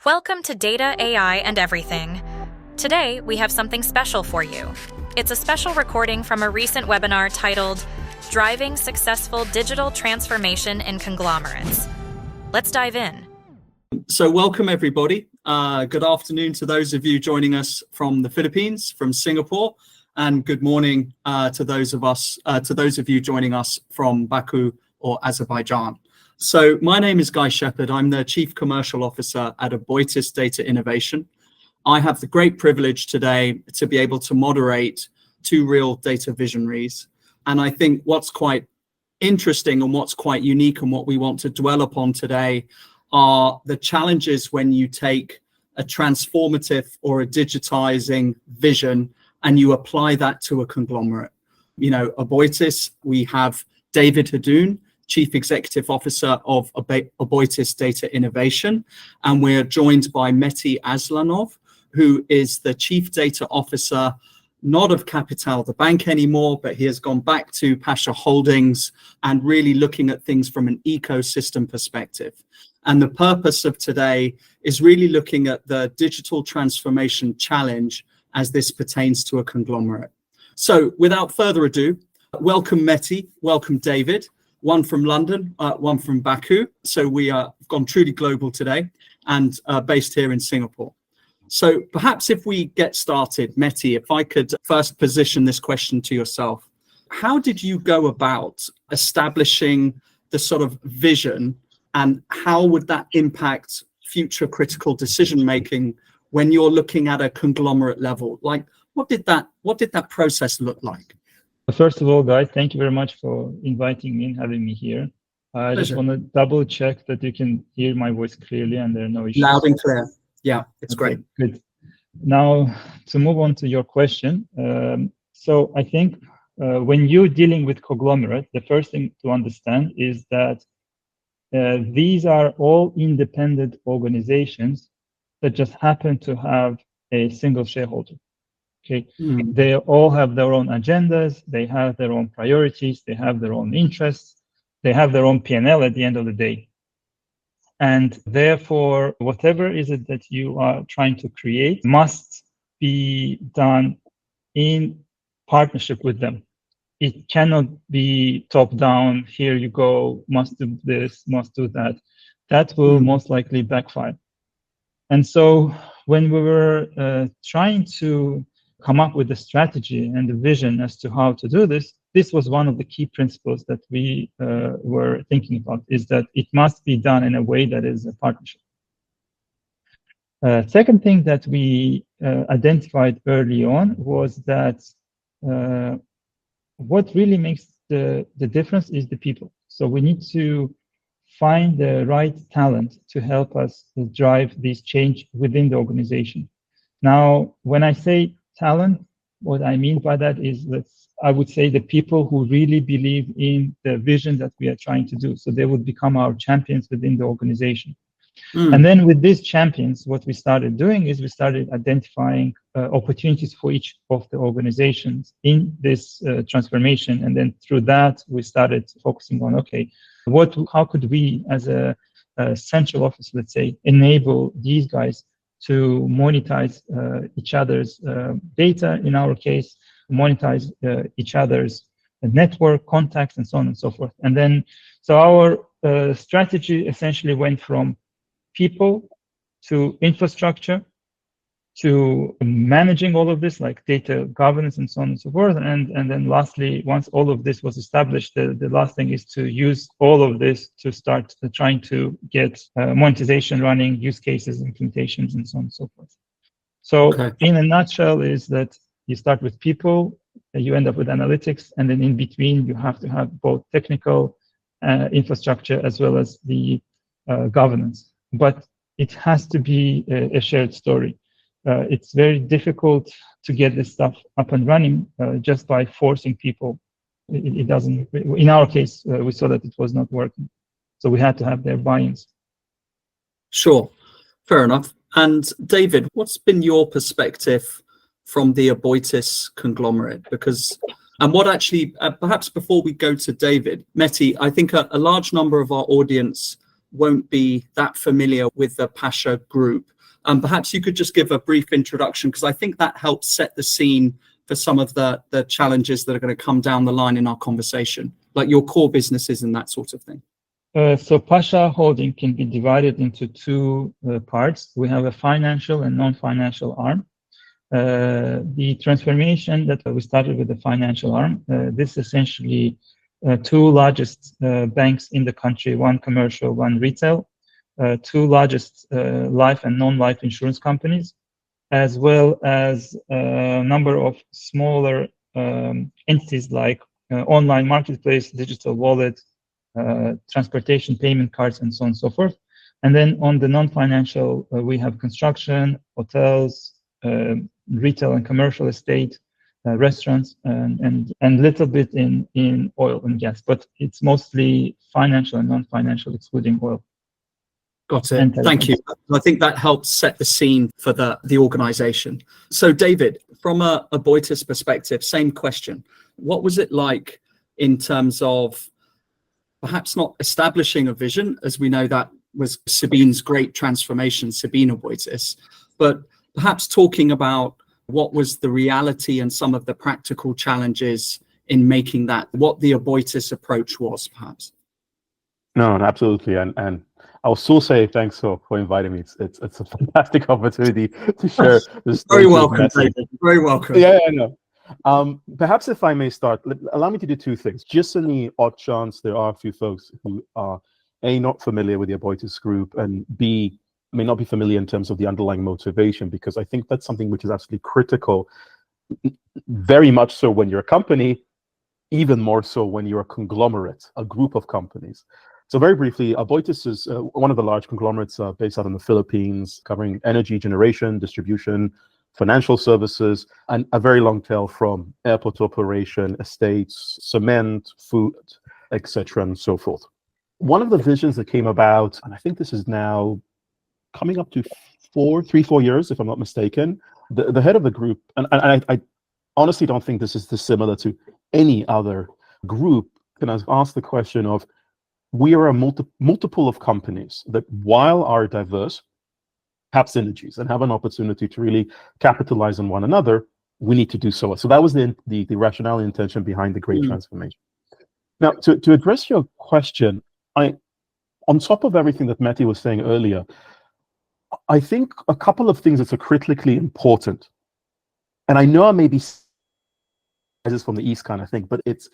Welcome to Data, AI, and Everything. Today, we have something special for you. It's a special recording from a recent webinar titled Driving Successful Digital Transformation in Conglomerates. Let's dive in. So welcome everybody. Good afternoon to those of you joining us from the Philippines, from Singapore, and good morning to those of you joining us from Baku or Azerbaijan. So my name is Sheppard. I'm the Chief Commercial Officer at Aboitiz Data Innovation. I have the great privilege today to be able to moderate two real data visionaries. And I think what's quite interesting and what's quite unique and what we want to dwell upon today are the challenges when you take a transformative or a digitizing vision and you apply that to a conglomerate. You know, Aboitiz, we have David Hardoon, Chief Executive Officer of Aboitiz Data Innovation, and we're joined by Meti Aslanov, who is the Chief Data Officer, not of Capital, the bank anymore, but he has gone back to Pasha Holdings and really looking at things from an ecosystem perspective. And the purpose of today is really looking at the digital transformation challenge as this pertains to a conglomerate. So without further ado, welcome Meti, welcome David, one from London, one from Baku. So we are gone truly global today and based here in Singapore. So perhaps if we get started, Meti, if I could first position this question to yourself, how did you go about establishing the sort of vision and how would that impact future critical decision making when you're looking at a conglomerate level? Like, what did that process look like? First of all, guys, thank you very much for inviting me and having me here. I just want to double check that you can hear my voice clearly and there are no issues. Loud and clear. Yeah, it's great. Good. Now, to move on to your question. So I think when you're dealing with conglomerate, the first thing to understand is that these are all independent organizations that just happen to have a single shareholder. Okay, They all have their own agendas, they have their own priorities, they have their own interests, they have their own P&L at the end of the day. And therefore, whatever is it that you are trying to create must be done in partnership with them. It cannot be top down, here you go, must do this, must do that. That will most likely backfire. And so when we were trying to come up with the strategy and the vision as to how to do this, this was one of the key principles that we were thinking about, is that it must be done in a way that is a partnership. Second thing that we identified early on was that what really makes the difference is the people. So we need to find the right talent to help us drive this change within the organization. Now, when I say talent, what I mean by that is that I would say the people who really believe in the vision that we are trying to do. So they would become our champions within the organization. And then with these champions, what we started doing is we started identifying opportunities for each of the organizations in this transformation. And then through that, we started focusing on, okay, how could we as a central office, let's say, enable these guys to monetize each other's data, in our case, monetize each other's network contacts and so on and so forth. And then, so our strategy essentially went from people to infrastructure to managing all of this, like data governance and so on and so forth. And then lastly, once all of this was established, the last thing is to use all of this to start trying to get monetization running, use cases, implementations, and so on and so forth. So in a nutshell is that you start with people, you end up with analytics, and then in between you have to have both technical infrastructure as well as the governance. But it has to be a shared story. It's very difficult to get this stuff up and running just by forcing people. It doesn't, in our case, we saw that it was not working. So we had to have their buy-ins. Sure, fair enough. And David, what's been your perspective from the Aboitiz conglomerate? Because, and what actually, perhaps before we go to David, Meti, I think a large number of our audience won't be that familiar with the Pasha group. Perhaps you could just give a brief introduction, because I think that helps set the scene for some of the challenges that are going to come down the line in our conversation, like your core businesses and that sort of thing. So Pasha Holding can be divided into two parts. We have a financial and non-financial arm. The transformation that we started with the financial arm, this essentially two largest banks in the country, one commercial, one retail, two largest life and non-life insurance companies, as well as a number of smaller entities like online marketplace, digital wallet, transportation payment cards, and so on and so forth. And then on the non-financial, we have construction, hotels, retail and commercial estate, restaurants, and little bit in oil and gas, but it's mostly financial and non-financial, excluding oil. Got it. Thank you. I think that helps set the scene for the organization. So David, from a Aboitiz perspective, same question. What was it like in terms of perhaps not establishing a vision, as we know that was Sabine's great transformation, Sabine Aboitiz, but perhaps talking about what was the reality and some of the practical challenges in making that, what the Aboitiz approach was, perhaps? No, absolutely. And I'll still say thanks for inviting me. It's a fantastic opportunity to share this. Very welcome, David. Very welcome. Yeah, I know. Perhaps if I may start, allow me to do two things. Just in the odd chance there are a few folks who are A, not familiar with the Aboitiz Group, and B, may not be familiar in terms of the underlying motivation, because I think that's something which is absolutely critical, very much so when you're a company, even more so when you're a conglomerate, a group of companies. So very briefly, Aboitiz is one of the large conglomerates based out in the Philippines, covering energy generation, distribution, financial services, and a very long tail from airport operation, estates, cement, food, etc., and so forth. One of the visions that came about, and I think this is now coming up to 4 years, if I'm not mistaken, the head of the group, and I honestly don't think this is dissimilar to any other group, can ask the question of, we are a multiple of companies that, while are diverse, have synergies and have an opportunity to really capitalize on one another. We need to do so. So that was the rationale and intention behind the great transformation. Now, to address your question, on top of everything that Meti was saying earlier, I think a couple of things that are critically important, and I know I may be from the East kind of thing, but it's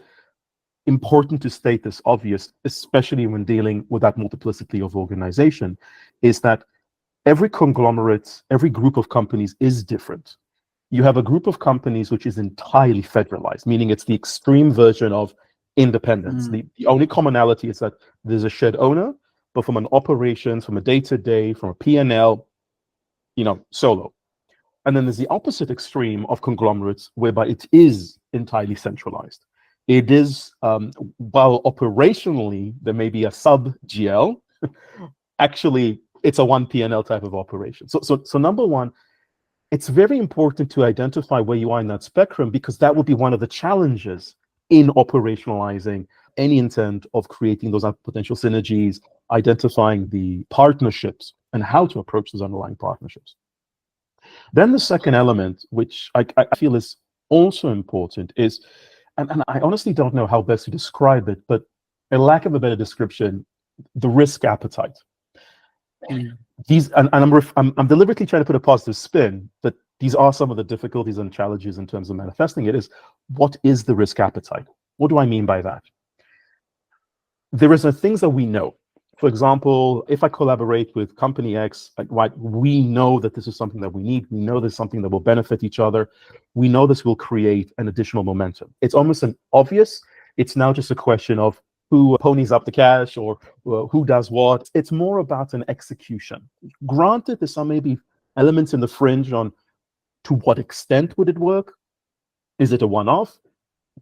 important to state this obvious, especially when dealing with that multiplicity of organization, is that every conglomerate, every group of companies is different. You have a group of companies which is entirely federalized, meaning it's the extreme version of independence. The only commonality is that there's a shared owner, but from an operations, from a day-to-day, from a P&L, solo. And then there's the opposite extreme of conglomerates, whereby it is entirely centralized. It is, while operationally there may be a sub-GL, actually it's a one P&L type of operation. So number one, it's very important to identify where you are in that spectrum, because that would be one of the challenges in operationalizing any intent of creating those potential synergies, identifying the partnerships and how to approach those underlying partnerships. Then the second element, which I feel is also important, is, and I honestly don't know how best to describe it, but a lack of a better description, the risk appetite. These, and I'm deliberately trying to put a positive spin, but these are some of the difficulties and challenges in terms of manifesting it. Is what is the risk appetite? What do I mean by that? There is things that we know. For example, if I collaborate with company X, we know that this is something that we need. We know this is something that will benefit each other. We know this will create an additional momentum. It's almost an obvious. It's now just a question of who ponies up the cash or who does what. It's more about an execution. Granted, there's some maybe elements in the fringe on to what extent would it work? Is it a one-off?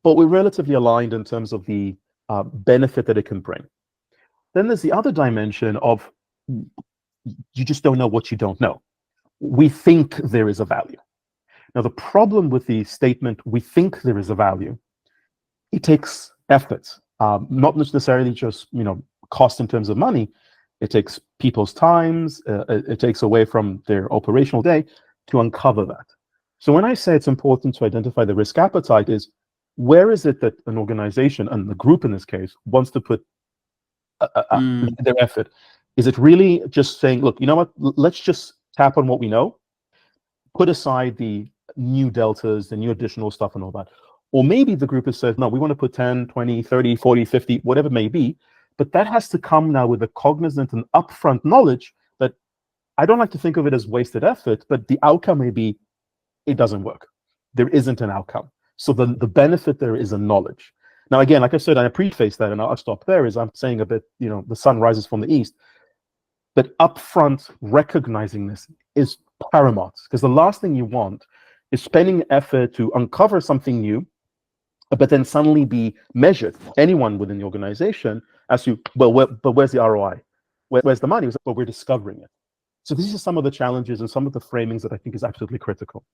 But we're relatively aligned in terms of the benefit that it can bring. Then there's the other dimension of you just don't know what you don't know. We think there is a value. Now, the problem with the statement, we think there is a value, it takes effort, not necessarily just cost in terms of money. It takes people's times. It takes away from their operational day to uncover that. So when I say it's important to identify the risk appetite, is where is it that an organization, and the group in this case, wants to put their effort? Is it really just saying, look, you know what, let's just tap on what we know, put aside the new deltas, the new additional stuff and all that? Or maybe the group has said, no, we want to put 10, 20, 30, 40, 50, whatever it may be, but that has to come now with a cognizant and upfront knowledge that I don't like to think of it as wasted effort, but the outcome may be it doesn't work. There isn't an outcome. So the benefit there is a knowledge. Now, again, like I said, I preface that, and I'll stop there, is I'm saying a bit, the sun rises from the east. But upfront recognizing this is paramount, because the last thing you want is spending effort to uncover something new, but then suddenly be measured, anyone within the organization, as to, but where's the ROI? Where's the money? Well, we're discovering it. So these are some of the challenges and some of the framings that I think is absolutely critical.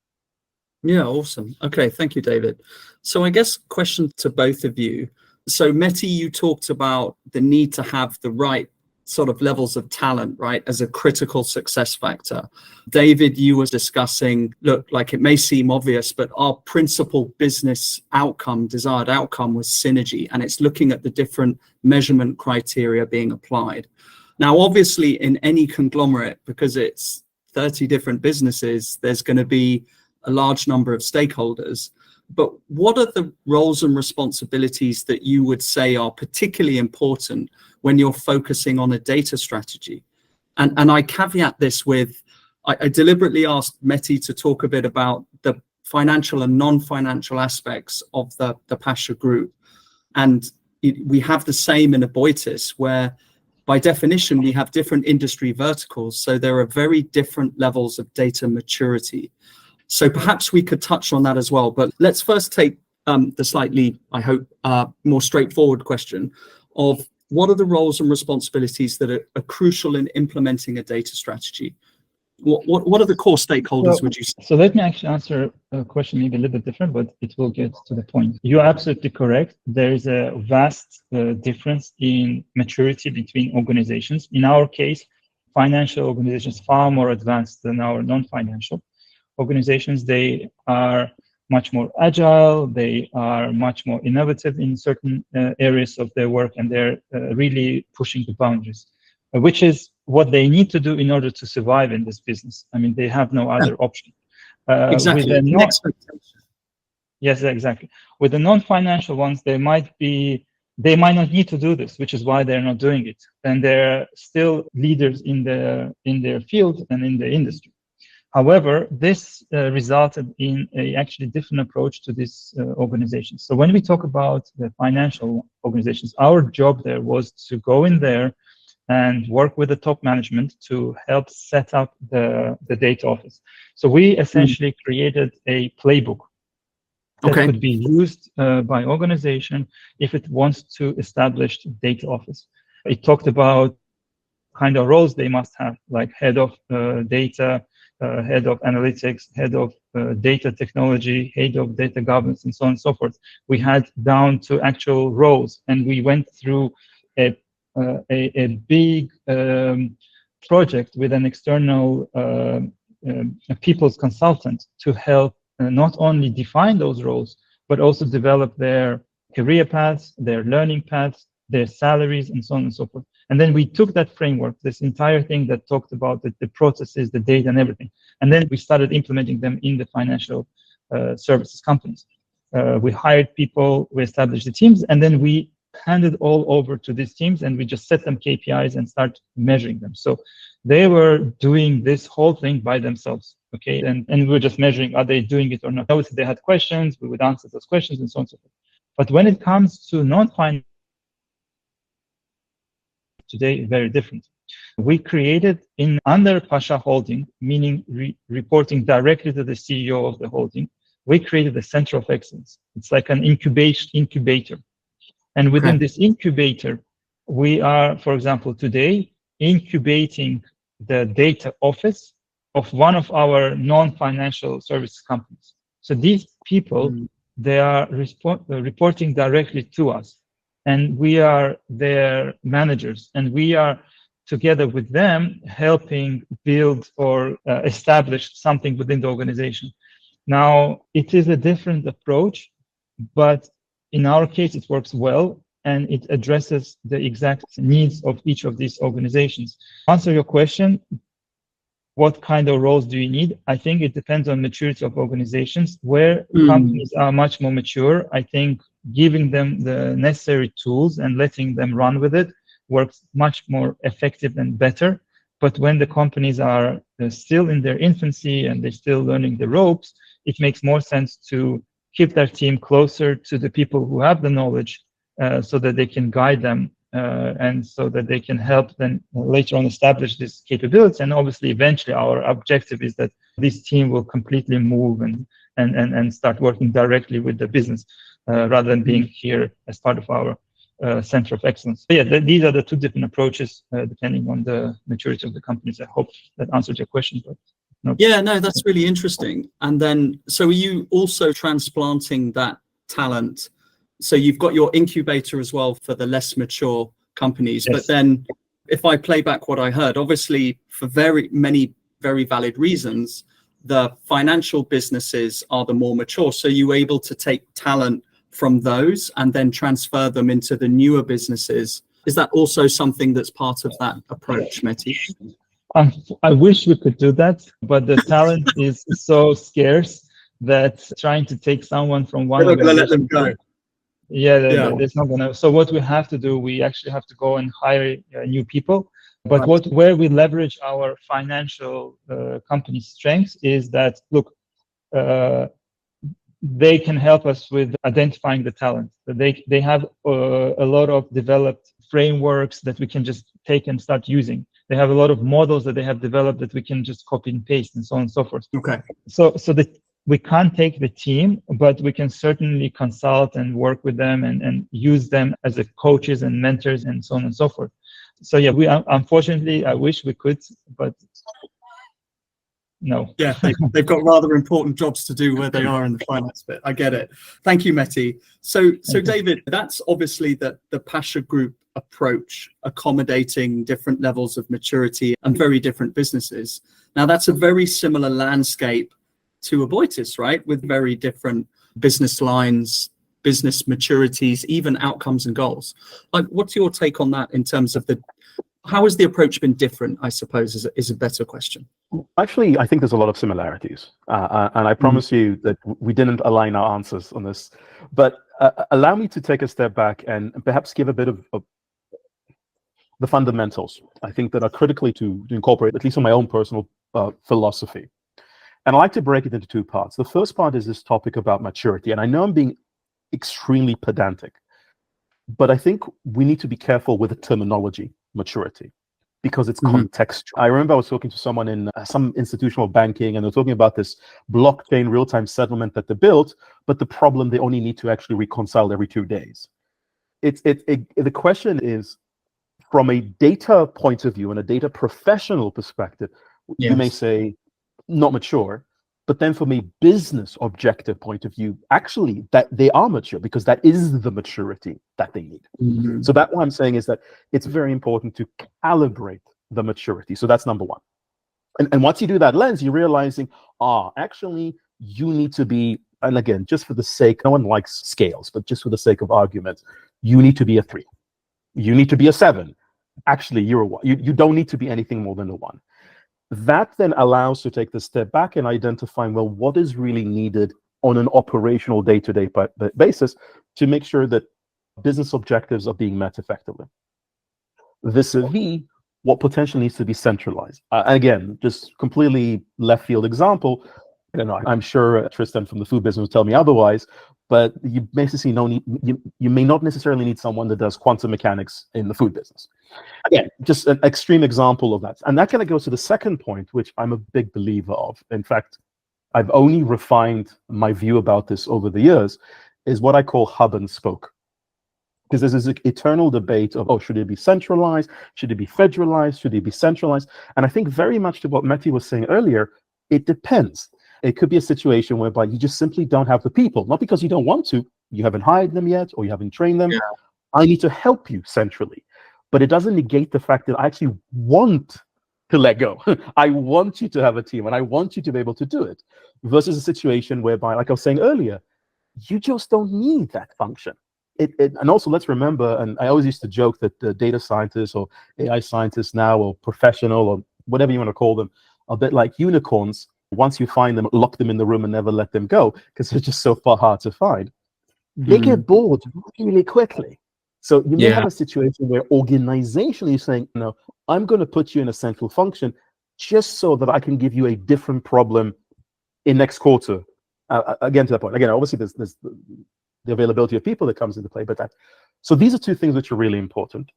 Yeah, awesome. Okay, thank you, David. So I guess question to both of you. So Meti, you talked about the need to have the right sort of levels of talent, right, as a critical success factor. David, you were discussing, look, like it may seem obvious, but our principal business outcome, desired outcome, was synergy, and it's looking at the different measurement criteria being applied. Now, obviously, in any conglomerate, because it's 30 different businesses, there's going to be a large number of stakeholders. But what are the roles and responsibilities that you would say are particularly important when you're focusing on a data strategy? And I caveat this with, I deliberately asked Meti to talk a bit about the financial and non-financial aspects of the Pasha group. And we have the same in Aboitiz, where by definition, we have different industry verticals. So there are very different levels of data maturity. So perhaps we could touch on that as well. But let's first take the slightly, I hope, more straightforward question of what are the roles and responsibilities that are crucial in implementing a data strategy? What are the core stakeholders, would you say? So let me actually answer a question maybe a little bit different, but it will get to the point. You're absolutely correct. There is a vast difference in maturity between organizations. In our case, financial organizations far more advanced than our non-financial organizations. They are much more agile, they are much more innovative in certain areas of their work, and they're really pushing the boundaries, which is what they need to do in order to survive in this business. I mean, they have no other option. Exactly. Yes, exactly. With the non-financial ones, they might not need to do this, which is why they're not doing it. And they're still leaders in their field and in the industry. However, this resulted in a actually different approach to this organization. So when we talk about the financial organizations, our job there was to go in there and work with the top management to help set up the data office. So we essentially created a playbook that could be used by organization if it wants to establish data office. It talked about kind of roles they must have, like head of data, head of analytics, head of data technology, head of data governance, and so on and so forth. We had down to actual roles, and we went through a big project with an external people's consultant to help not only define those roles, but also develop their career paths, their learning paths, their salaries, and so on and so forth. And then we took that framework, this entire thing that talked about the processes, the data, and everything. And then we started implementing them in the financial services companies. We hired people, we established the teams, and then we handed all over to these teams, and we just set them KPIs and start measuring them. So they were doing this whole thing by themselves, okay? And we were just measuring, are they doing it or not? Obviously, they had questions, we would answer those questions, and so on and so forth. But when it comes to non-financial, today, very different. We created under Pasha Holding, meaning reporting directly to the CEO of the holding, we created a center of excellence. It's like an incubator. And within this incubator, we are, for example, today incubating the data office of one of our non-financial services companies. So these people, they are reporting directly to us, and we are their managers, and we are together with them, helping build or establish something within the organization. Now, it is a different approach, but in our case, it works well, and it addresses the exact needs of each of these organizations. To answer your question, what kind of roles do you need? I think it depends on maturity of organizations. Where companies are much more mature, I think giving them the necessary tools and letting them run with it works much more effective and better. But when the companies are still in their infancy and they're still learning the ropes, it makes more sense to keep their team closer to the people who have the knowledge, so that they can guide them, and so that they can help them later on establish this capability. And obviously, eventually, our objective is that this team will completely move and start working directly with the business, rather than being here as part of our center of excellence. So yeah, these are the two different approaches, depending on the maturity of the companies. I hope that answered your question. But no. Yeah, no, that's really interesting. And then, so are you also transplanting that talent? So you've got your incubator as well for the less mature companies. Yes. But then if I play back what I heard, obviously for very many, very valid reasons, the financial businesses are the more mature. So you're able to take talent from those and then transfer them into the newer businesses. Is that also something that's part of that approach, Meti? I wish we could do that, but the talent is so scarce that trying to take someone from one organization, let them go. There's not gonna. So what we have to do, we actually have to go and hire new people. But where we leverage our financial company strengths is that, look, they can help us with identifying the talent. They have a lot of developed frameworks that we can just take and start using. They have a lot of models that they have developed that we can just copy and paste and so on and so forth. Okay. So that we can't take the team, but we can certainly consult and work with them and use them as a coaches and mentors and so on and so forth. So yeah, we unfortunately, I wish we could, but no. Yeah, they've got rather important jobs to do where they are in the finance bit. I get it. Thank you, Meti. So David, that's obviously the Pasha Group approach, accommodating different levels of maturity and very different businesses. Now, that's a very similar landscape to Aboitiz, right? With very different business lines, business maturities, even outcomes and goals. Like, what's your take on that in terms of how has the approach been different, I suppose, is a better question. Actually, I think there's a lot of similarities. And I promise you that we didn't align our answers on this. But allow me to take a step back and perhaps give a bit of the fundamentals, I think, that are critically to incorporate, at least on my own personal philosophy. And I like to break it into two parts. The first part is this topic about maturity. And I know I'm being extremely pedantic, but I think we need to be careful with the terminology maturity, because it's contextual. I remember I was talking to someone in some institutional banking, and they're talking about this blockchain real-time settlement that they built, but the problem, they only need to actually reconcile every 2 days. The question is, from a data point of view and a data professional perspective, you may say not mature, but then from a business objective point of view, actually that they are mature, because that is the maturity that they need. So that what I'm saying is that it's very important to calibrate the maturity. So that's number one. And once you do that lens, you're realizing, actually you need to be, and again, just for the sake, no one likes scales, but just for the sake of argument, you need to be a 3. You need to be a 7. Actually, you're a 1. You don't need to be anything more than a 1. That then allows to take the step back and identifying, well, what is really needed on an operational day-to-day basis to make sure that business objectives are being met effectively. Vis-a-vis what potentially needs to be centralized. Again, just completely left field example. I don't know, I'm sure Tristan from the food business will tell me otherwise, but you basically you may not necessarily need someone that does quantum mechanics in the food business. Again, just an extreme example of that. And that kind of goes to the second point, which I'm a big believer of. In fact, I've only refined my view about this over the years, is what I call hub and spoke. Because there's this eternal debate of, should it be centralized? Should it be federalized? Should it be centralized? And I think very much to what Meti was saying earlier, it depends. It could be a situation whereby you just simply don't have the people, not because you don't want to, you haven't hired them yet, or you haven't trained them. I need to help you centrally. but it doesn't negate the fact that I actually want to let go. I want you to have a team, and I want you to be able to do it, versus a situation whereby, like I was saying earlier, you just don't need that function. And also, let's remember, and I always used to joke that the data scientists or AI scientists now, or professional, or whatever you want to call them, are a bit like unicorns. Once you find them, lock them in the room and never let them go, because they're just so far hard to find. They get bored really quickly. So you may have a situation where organizationally saying, no, I'm going to put you in a central function just so that I can give you a different problem in next quarter. Again, to that point, again, obviously there's the availability of people that comes into play, but so these are two things which are really important: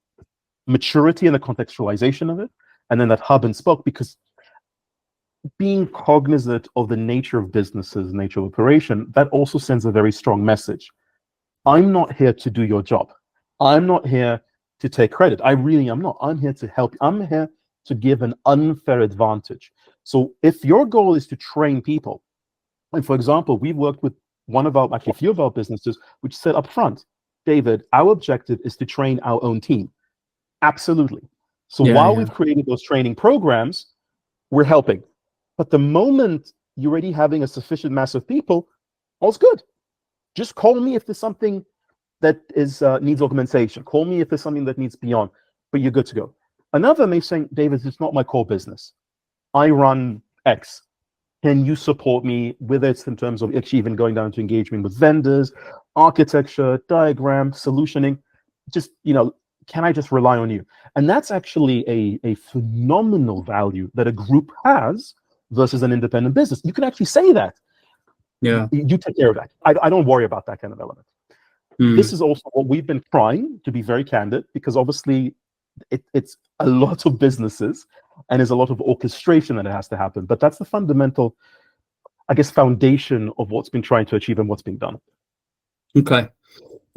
maturity and the contextualization of it, and then that hub and spoke, because being cognizant of the nature of businesses, nature of operation, that also sends a very strong message. I'm not here to do your job. I'm not here to take credit. I really am not. I'm here to help. I'm here to give an unfair advantage. So if your goal is to train people, and for example, we've worked with a few of our businesses, which said up front, David, our objective is to train our own team. Absolutely. So while we've created those training programs, we're helping. But the moment you're already having a sufficient mass of people, all's good. Just call me if there's something that is needs augmentation. Call me if there's something that needs beyond, but you're good to go. Another may say, David, it's not my core business. I run X. Can you support me, whether it's in terms of actually even going down to engagement with vendors, architecture, diagram, solutioning? Just, can I just rely on you? And that's actually a phenomenal value that a group has versus an independent business. You can actually say that. Yeah. You take care of that. I don't worry about that kind of element. This is also what we've been trying to be very candid, because obviously it's a lot of businesses and there's a lot of orchestration that has to happen. But that's the fundamental, I guess, foundation of what's been trying to achieve and what's being done. Okay.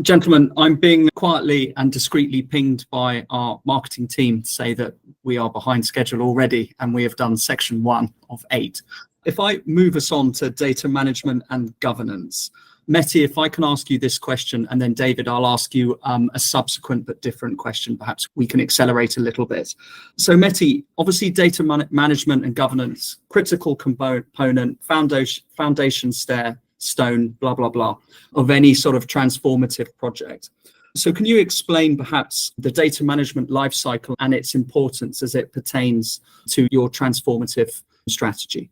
Gentlemen, I'm being quietly and discreetly pinged by our marketing team to say that we are behind schedule already, and we have done section 1 of 8. If I move us on to data management and governance, Meti, if I can ask you this question, and then David, I'll ask you a subsequent but different question. Perhaps we can accelerate a little bit. So Meti, obviously data management and governance, critical component, foundation stone, blah, blah, blah, of any sort of transformative project. So can you explain perhaps the data management lifecycle and its importance as it pertains to your transformative strategy?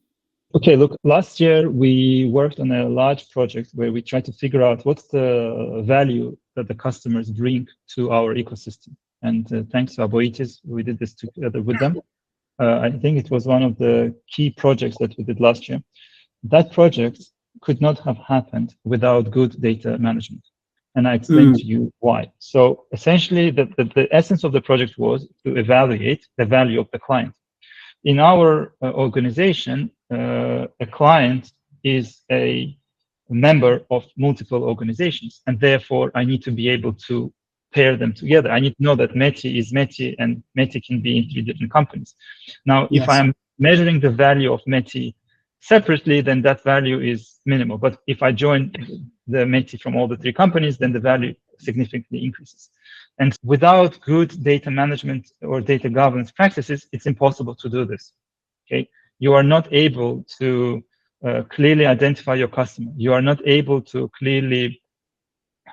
Okay, look, last year we worked on a large project where we tried to figure out what's the value that the customers bring to our ecosystem. And thanks to Aboitiz, we did this together with them. I think it was one of the key projects that we did last year. That project could not have happened without good data management. And I explained to you why. So essentially, the essence of the project was to evaluate the value of the client. In our organization, a client is a member of multiple organizations, and therefore I need to be able to pair them together. I need to know that Meti is Meti, and Meti can be in 3 different companies. Now, if I am measuring the value of Meti separately, then that value is minimal. But if I join the Meti from all the 3 companies, then the value significantly increases. And without good data management or data governance practices, it's impossible to do this. Okay, you are not able to clearly identify your customer. You are not able to clearly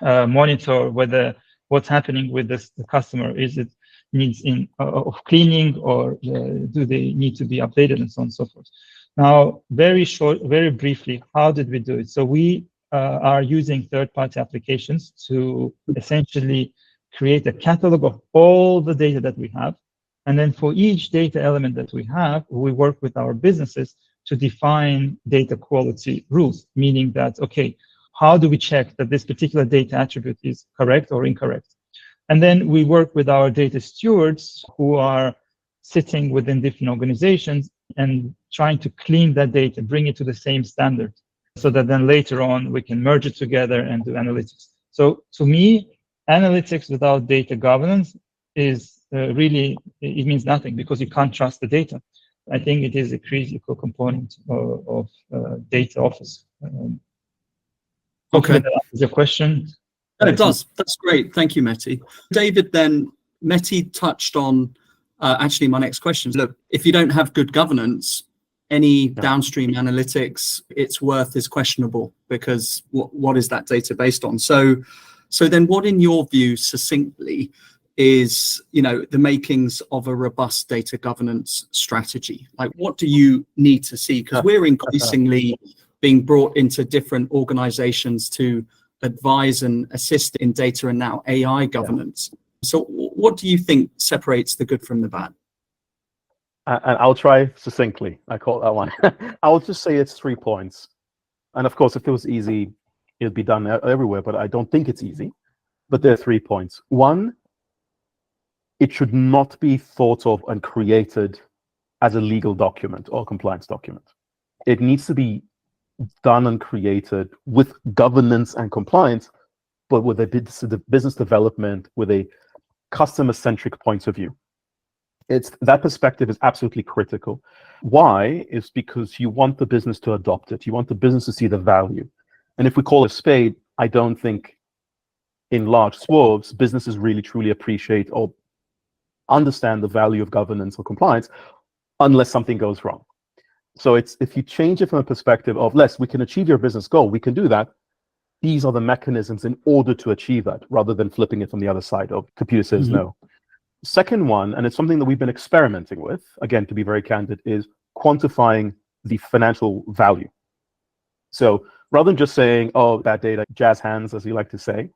monitor whether what's happening with the customer, is it needs of cleaning, or do they need to be updated, and so on and so forth. Now, very briefly, how did we do it? So we are using third-party applications to essentially create a catalog of all the data that we have. And then for each data element that we have, we work with our businesses to define data quality rules, meaning that, okay, how do we check that this particular data attribute is correct or incorrect? And then we work with our data stewards who are sitting within different organizations and trying to clean that data, bring it to the same standard, so that then later on we can merge it together and do analytics. So to me, analytics without data governance is really, it means nothing, because you can't trust the data. I think it is a critical component of data office. Okay. That answers your question. It does. That's great. Thank you, Meti. David, then Meti touched on actually my next question. Look, if you don't have good governance, any downstream analytics, its worth is questionable, because what is that data based on? So then what, in your view, succinctly, is, the makings of a robust data governance strategy? Like, what do you need to see? Because we're increasingly being brought into different organizations to advise and assist in data and now AI governance. So what do you think separates the good from the bad? And I'll try succinctly. I call that one. I'll just say it's 3 points. And of course, if it was easy, it'd be done everywhere, but I don't think it's easy. But there are 3 points. One, it should not be thought of and created as a legal document or compliance document. It needs to be done and created with governance and compliance, but with a business development, with a customer-centric point of view. That perspective is absolutely critical. Why? Is because you want the business to adopt it. You want the business to see the value. And if we call it a spade, I don't think in large swaths, businesses really truly appreciate or understand the value of governance or compliance unless something goes wrong. So if you change it from a perspective of, we can achieve your business goal, we can do that. These are the mechanisms in order to achieve that, rather than flipping it from the other side of computer says no. Second one, and it's something that we've been experimenting with, again, to be very candid, is quantifying the financial value. So rather than just saying, oh, that data, jazz hands, as you like to say,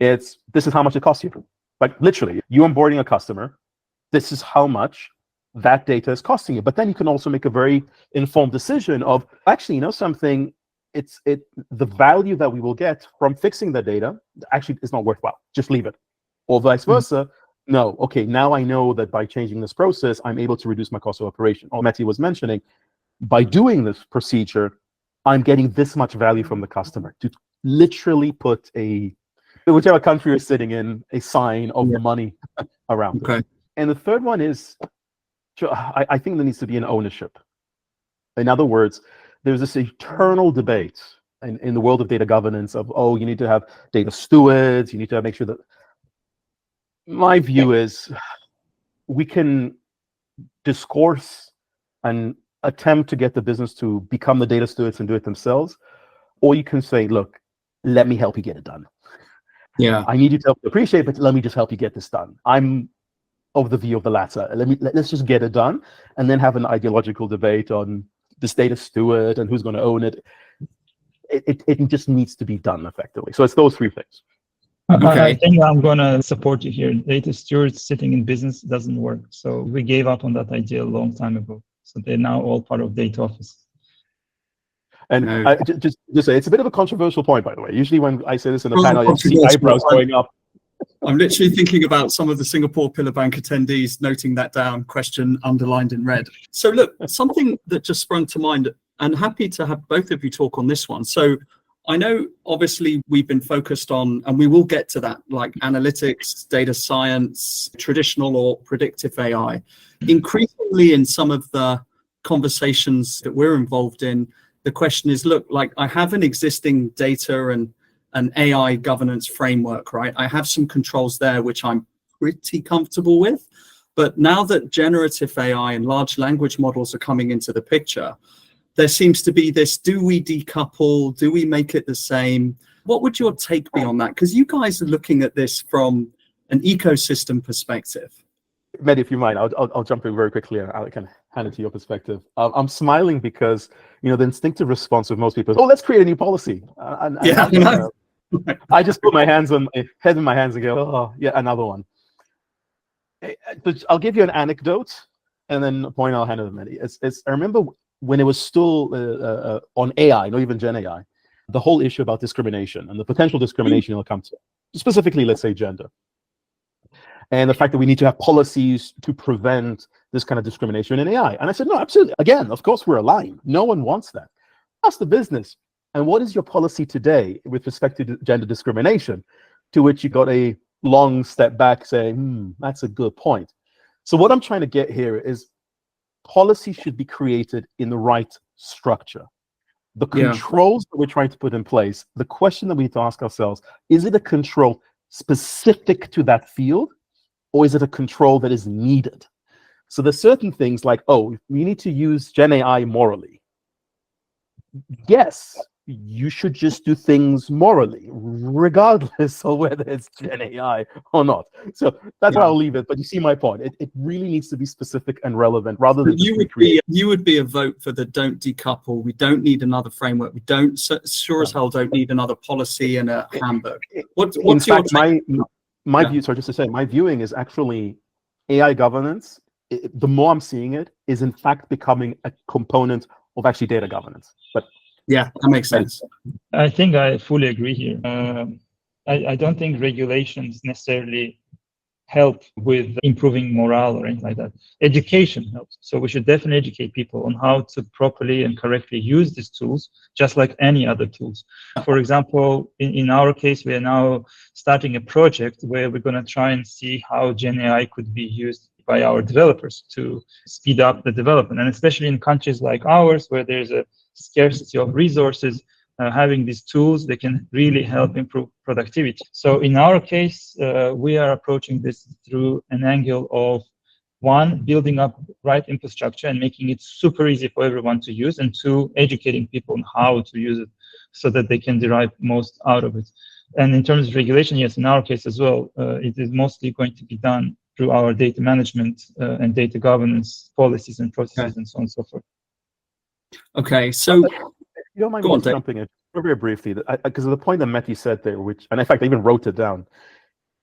this is how much it costs you. Like, literally, you onboarding a customer, this is how much that data is costing you. But then you can also make a very informed decision of, actually, something, the value that we will get from fixing the data actually is not worthwhile. Just leave it. Or vice versa. No, okay, now I know that by changing this process, I'm able to reduce my cost of operation. Or Meti was mentioning, by doing this procedure, I'm getting this much value from the customer. To literally put whichever country you're sitting in, a sign of money around it. And the third one is, I think there needs to be an ownership. In other words, there's this eternal debate in the world of data governance of, you need to have data stewards, you need to make sure that. My view is, we can discourse and attempt to get the business to become the data stewards and do it themselves, or you can say, look, let me help you get it done. I need you to help me appreciate, but let me just help you get this done. I'm of the view of the latter. Let's just get it done, and then have an ideological debate on this data steward and who's going to own it. It just needs to be done effectively. So it's those 3 things. I think I'm going to support you here. Data stewards sitting in business doesn't work. So we gave up on that idea a long time ago. So they're now all part of data office. And I just say, it's a bit of a controversial point, by the way. Usually when I say this in a panel, you see eyebrows going up. I'm literally thinking about some of the Singapore Pillar Bank attendees noting that down, question underlined in red. So look, something that just sprung to mind, and happy to have both of you talk on this one. So I know, obviously, we've been focused on, and we will get to that, like analytics, data science, traditional or predictive AI. Increasingly, in some of the conversations that we're involved in, the question is, look, like, I have an existing data and an AI governance framework, right? I have some controls there, which I'm pretty comfortable with. But now that generative AI and large language models are coming into the picture, there seems to be this, do we decouple? Do we make it the same? What would your take be on that? Because you guys are looking at this from an ecosystem perspective. Meti, if you mind, I'll jump in very quickly and I can hand it to your perspective. I'm smiling because, the instinctive response of most people is, let's create a new policy. I just put my head in my hands and go, another one. But I'll give you an anecdote and then a point I'll hand it to Meti. I remember when it was still on AI, not even Gen AI, the whole issue about discrimination and the potential discrimination it'll come to, specifically, let's say, gender. And the fact that we need to have policies to prevent this kind of discrimination in AI. And I said, no, absolutely. Again, of course, we're aligned. No one wants that. That's the business. And what is your policy today with respect to gender discrimination? To which you got a long step back saying, that's a good point. So what I'm trying to get here is, policy should be created in the right structure. The controls that we're trying to put in place, the question that we need to ask ourselves, is it a control specific to that field? or is it a control that is needed? So there's certain things like, oh, we need to use Gen AI morally. Yes, you should just do things morally, regardless of whether it's Gen AI or not. So that's where I'll leave it. But you see my point. It really needs to be specific and relevant rather than just recreate. You would be a vote for the don't decouple. We don't need another framework. We don't, sure as hell don't need another policy and a handbook. What's in fact, your my view, sorry, just to say, my viewing is actually AI governance. The more I'm seeing it, is in fact becoming a component of actually data governance. But yeah, that makes sense. I think I fully agree here. I don't think regulations necessarily help with improving morale or anything like that. Education helps. So we should definitely educate people on how to properly and correctly use these tools, just like any other tools. For example, in our case, we are now starting a project where we're going to try and see how Gen AI could be used by our developers to speed up the development. And especially in countries like ours, where there's a scarcity of resources, having these tools, they can really help improve productivity. So in our case, we are approaching this through an angle of, one, building up right infrastructure and making it super easy for everyone to use, and two, educating people on how to use it so that they can derive most out of it. And in terms of regulation, yes, in our case as well, it is mostly going to be done through our data management and data governance policies and processes and so on and so forth. Okay, so you don't mind me jumping in very briefly, because of the point that Meti said there, which, and in fact, I even wrote it down,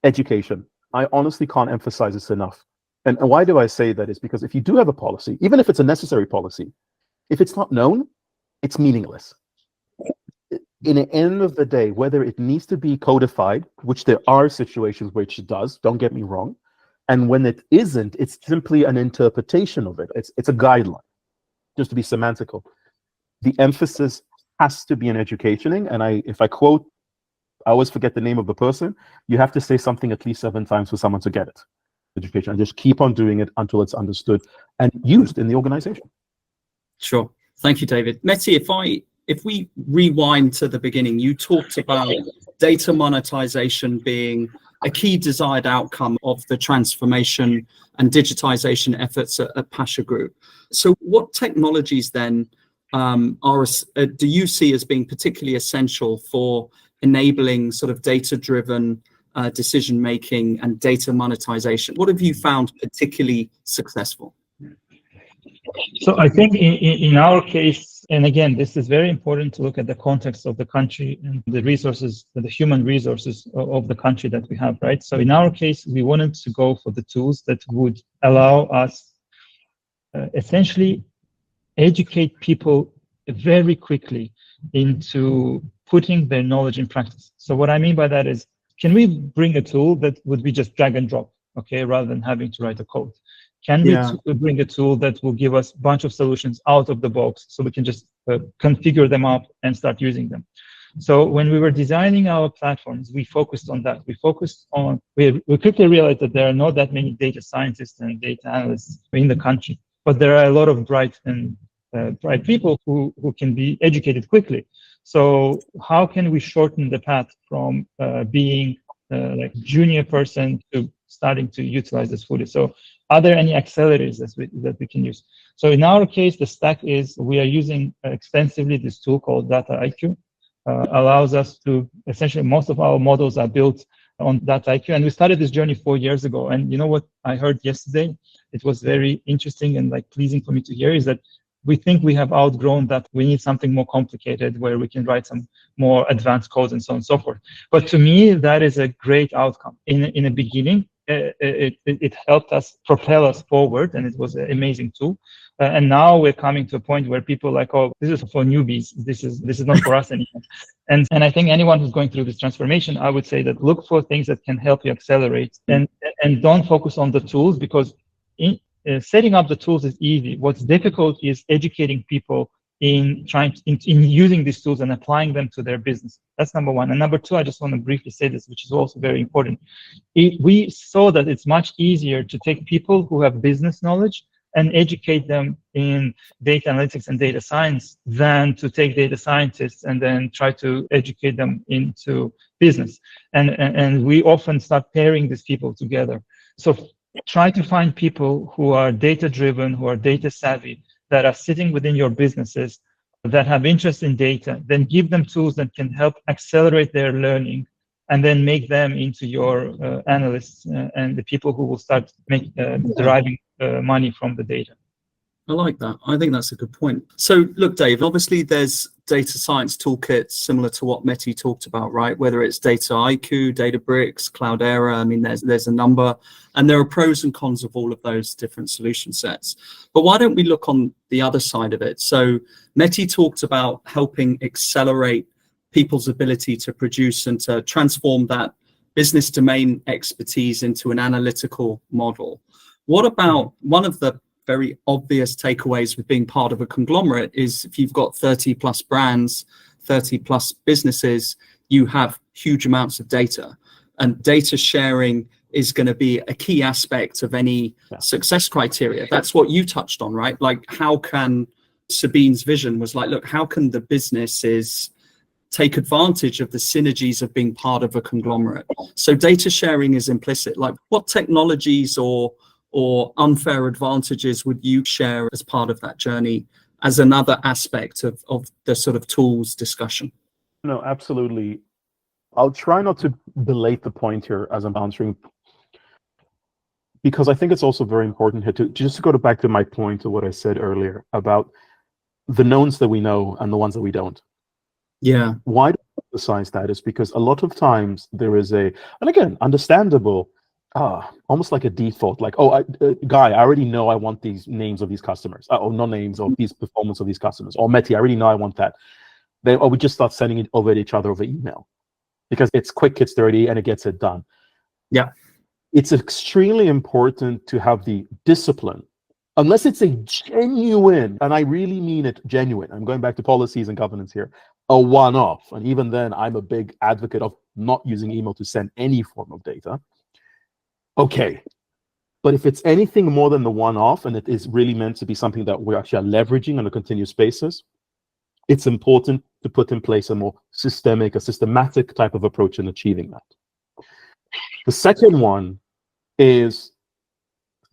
education. I honestly can't emphasize this enough. And why do I say that? Is because if you do have a policy, even if it's a necessary policy, if it's not known, it's meaningless. In the end of the day, whether it needs to be codified, which there are situations which it does, don't get me wrong, and when it isn't, it's simply an interpretation of it. It's a guideline, just to be semantical. The emphasis has to be in educating. And if I quote, I always forget the name of the person. You have to say something at least 7 times for someone to get it. Education, and just keep on doing it until it's understood and used in the organization. Sure. Thank you, David. Meti, if we rewind to the beginning, you talked about data monetization being a key desired outcome of the transformation and digitization efforts at Pasha Group. So what technologies then do you see as being particularly essential for enabling sort of data-driven decision-making and data monetization? What have you found particularly successful? So I think in our case, and again, this is very important to look at the context of the country and the resources, the human resources of the country that we have, right? So in our case, we wanted to go for the tools that would allow us essentially educate people very quickly into putting their knowledge in practice. So what I mean by that is, can we bring a tool that would be just drag and drop, okay, rather than having to write a code? Can we bring a tool that will give us a bunch of solutions out of the box so we can just configure them up and start using them? So when we were designing our platforms, we focused on that. We quickly realized that there are not that many data scientists and data analysts in the country, but there are a lot of bright people who can be educated quickly. So how can we shorten the path from being like junior person to starting to utilize this fully? So are there any accelerators that we can use? So in our case, the stack is we are using extensively this tool called Data IQ. Allows us to, essentially, most of our models are built on Data IQ. And we started this journey 4 years ago. And you know what I heard yesterday? It was very interesting and like pleasing for me to hear, is that we think we have outgrown that. We need something more complicated where we can write some more advanced codes and so on and so forth. But to me, that is a great outcome. In the beginning, it helped us propel us forward, and it was an amazing tool. And now we're coming to a point where people are like, oh, this is for newbies. This is not for us anymore. And I think anyone who's going through this transformation, I would say that look for things that can help you accelerate, and don't focus on the tools, because setting up the tools is easy. What's difficult is educating people in using these tools and applying them to their business. That's number one. And number two, I just want to briefly say this, which is also very important. We saw that it's much easier to take people who have business knowledge and educate them in data analytics and data science than to take data scientists and then try to educate them into business. And we often start pairing these people together. So try to find people who are data-driven, who are data-savvy, that are sitting within your businesses, that have interest in data, then give them tools that can help accelerate their learning, and then make them into your analysts and the people who will start deriving money from the data. I like that. I think that's a good point. So look, Dave, obviously there's data science toolkits similar to what Meti talked about, right? Whether it's Data IQ, Databricks, Cloudera, I mean, there's a number, and there are pros and cons of all of those different solution sets. But why don't we look on the other side of it? So Meti talked about helping accelerate people's ability to produce and to transform that business domain expertise into an analytical model. What about one of the very obvious takeaways with being part of a conglomerate is if you've got 30 plus brands, 30 plus businesses, you have huge amounts of data, and data sharing is going to be a key aspect of any success criteria. That's what you touched on, right? Like, how can Sabine's vision was like, look, how can the businesses take advantage of the synergies of being part of a conglomerate? So data sharing is implicit. Like, what technologies or unfair advantages would you share as part of that journey as another aspect of the sort of tools discussion? No, absolutely. I'll try not to belate the point here as I'm answering, because I think it's also very important here to just go back to my point of what I said earlier about the knowns that we know and the ones that we don't. Yeah. Why do I emphasize that is because a lot of times there is and again, understandable, almost like a default, like, Guy, I already know I want these names of these customers, or no names, or these performance of these customers, or Meti, I already know I want that. Or we just start sending it over to each other over email because it's quick, it's dirty, and it gets it done. Yeah. It's extremely important to have the discipline, unless it's a genuine, and I really mean it, genuine. I'm going back to policies and governance here, a one-off. And even then, I'm a big advocate of not using email to send any form of data. Okay, but if it's anything more than the one-off and it is really meant to be something that we're actually leveraging on a continuous basis, it's important to put in place a more systematic type of approach in achieving that. The second one is